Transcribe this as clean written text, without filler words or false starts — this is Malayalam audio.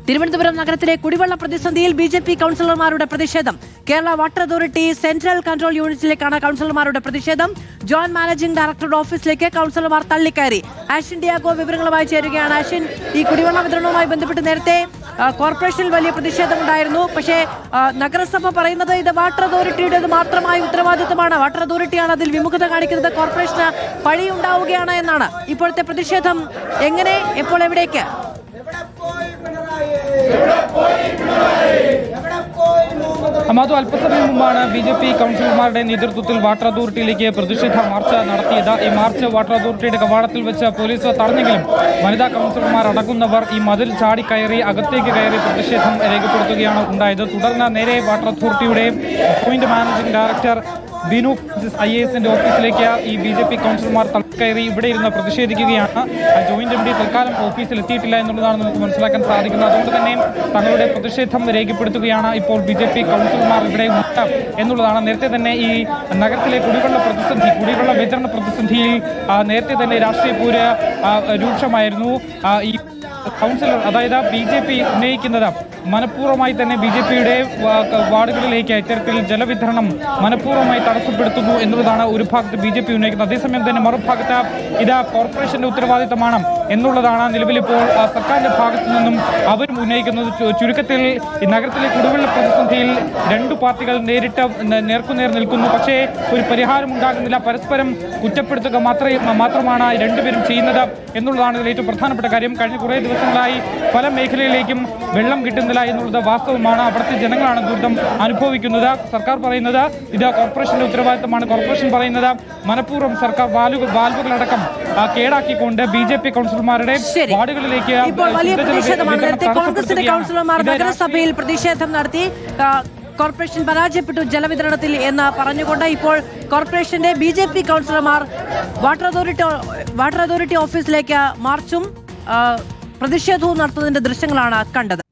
തിരുവനന്തപുരം നഗരത്തിലെ കുടിവെള്ള പ്രതിസന്ധിയിൽ BJP കൌൺസിലർമാരുടെ പ്രതിഷേധം. Kerala water authority central control യൂണിറ്റിലേക്കാണ് കൌൺസിലർമാരുടെ പ്രതിഷേധം. ജോയിന്റ് മാനേജിംഗ് ഡയറക്ടറുടെ ഓഫീസിലേക്ക് കൌൺസിലർമാർ തള്ളിക്കയറി. ആഷിൻ ഡിയാഗോ വിവരങ്ങളുമായി ചേരുകയാണ്. ആഷിൻ, ഈ കുടിവെള്ള വിതരണവുമായി ബന്ധപ്പെട്ട് നേരത്തെ കോർപ്പറേഷനിൽ വലിയ പ്രതിഷേധമുണ്ടായിരുന്നു. പക്ഷേ നഗരസഭ പറയുന്നത് ഇത് വാട്ടർ അതോറിറ്റിയുടേത് മാത്രമായ ഉത്തരവാദിത്തമാണ്, വാട്ടർ അതോറിറ്റിയാണ് അതിൽ വിമുഖത കാണിക്കുന്നത്, കോർപ്പറേഷന് പഴിയുണ്ടാവുകയാണ് എന്നാണ്. ഇപ്പോഴത്തെ പ്രതിഷേധം എങ്ങനെ, എപ്പോൾ, എവിടേക്ക്? അമാതു അല്പസമയം മുമ്പാണ് BJP കൗൺസിലർമാരുടെ നേതൃത്വത്തിൽ വാട്ടർ അതോറിറ്റിയിലേക്ക് പ്രതിഷേധ മാർച്ച് നടത്തിയത്. ഈ മാർച്ച് വാട്ടർ അതോറിറ്റിയുടെ കവാടത്തിൽ വെച്ച് പോലീസ് തടഞ്ഞെങ്കിലും വനിതാ കൗൺസിലർമാർ അടങ്ങുന്നവർ ഈ മതിൽ ചാടിക്കയറി അകത്തേക്ക് കയറി പ്രതിഷേധം രേഖപ്പെടുത്തുകയാണ് ഉണ്ടായത്. തുടർന്ന് നേരെ വാട്ടർ അതോറിറ്റിയുടെ joint managing director Binu IAS ഓഫീസിലേക്ക് ഈ BJP കൗൺസിലർമാർ തള്ളിക്കയറി ഇവിടെ ഇരുന്ന് പ്രതിഷേധിക്കുകയാണ്. ജോയിന്റ് MD തൽക്കാലം ഓഫീസിൽ എത്തിയിട്ടില്ല എന്നുള്ളതാണ് നമുക്ക് മനസ്സിലാക്കാൻ സാധിക്കുന്നത്. അതുകൊണ്ട് തന്നെ തങ്ങളുടെ പ്രതിഷേധം രേഖപ്പെടുത്തുകയാണ് ഇപ്പോൾ BJP കൗൺസിലർമാർ ഇവിടെ ഉണ്ട് എന്നുള്ളതാണ്. നേരത്തെ തന്നെ ഈ നഗരത്തിലെ കുടിവെള്ള വിതരണ പ്രതിസന്ധിയിൽ നേരത്തെ തന്നെ രാഷ്ട്രീയ പോര് രൂക്ഷമായിരുന്നു. ഈ കൗൺസിലർ, അതായത് BJP ഉന്നയിക്കുന്നത് മനഃപൂർവ്വമായി തന്നെ BJPയുടെ വാർഡുകളിലേക്ക് ഇത്തരത്തിൽ ജലവിതരണം മനഃപൂർവ്വമായി തടസ്സപ്പെടുത്തുന്നു എന്നുള്ളതാണ് ഒരു ഭാഗത്ത് BJP ഉന്നയിക്കുന്നത്. അതേസമയം തന്നെ മറുഭാഗത്ത് ഇത് കോർപ്പറേഷന്റെ ഉത്തരവാദിത്തമാണ് എന്നുള്ളതാണ് നിലവിലിപ്പോൾ സർക്കാരിന്റെ ഭാഗത്തു നിന്നും അവരും ഉന്നയിക്കുന്നത്. ചുരുക്കത്തിൽ ഈ നഗരത്തിലെ കുടിവെള്ള പ്രതിസന്ധിയിൽ രണ്ടു പാർട്ടികൾ നേർക്കുനേർ നിൽക്കുന്നു. പക്ഷേ ഒരു പരിഹാരം ഉണ്ടാകുന്നില്ല. പരസ്പരം കുറ്റപ്പെടുത്തുക മാത്രമാണ് രണ്ടുപേരും ചെയ്യുന്നത് എന്നുള്ളതാണ് ഇതിൽ ഏറ്റവും പ്രധാനപ്പെട്ട കാര്യം. കഴിഞ്ഞ കുറേ ദിവസങ്ങളായി പല മേഖലയിലേക്കും വെള്ളം കിട്ടുന്നില്ല എന്നുള്ളത് വാസ്തവമാണ്. അവിടുത്തെ ജനങ്ങളാണ് ദുരിതം അനുഭവിക്കുന്നത്. സർക്കാർ പറയുന്നത് ഇത് കോർപ്പറേഷന്റെ ഉത്തരവാദിത്തമാണ്. കോർപ്പറേഷൻ പറയുന്നത് മനഃപൂർവ്വം സർക്കാർ വാൽവുകളടക്കം കേടാക്കിക്കൊണ്ട് BJP കൗൺസിലർമാരുടെ വാർഡുകളിലേക്ക് കോൺഗ്രസിന്റെ കൗൺസിലർമാർ നഗരസഭയിൽ പ്രതിഷേധം നടത്തി. കോർപ്പറേഷൻ പരാജയപ്പെട്ടു ജലവിതരണത്തിൽ എന്ന് പറഞ്ഞുകൊണ്ട് ഇപ്പോൾ കോർപ്പറേഷന്റെ BJP കൗൺസിലർമാർ വാട്ടർ അതോറിറ്റി ഓഫീസിലേക്ക് മാർച്ചും പ്രതിഷേധവും നടത്തുന്നതിന്റെ ദൃശ്യങ്ങളാണ് കണ്ടത്.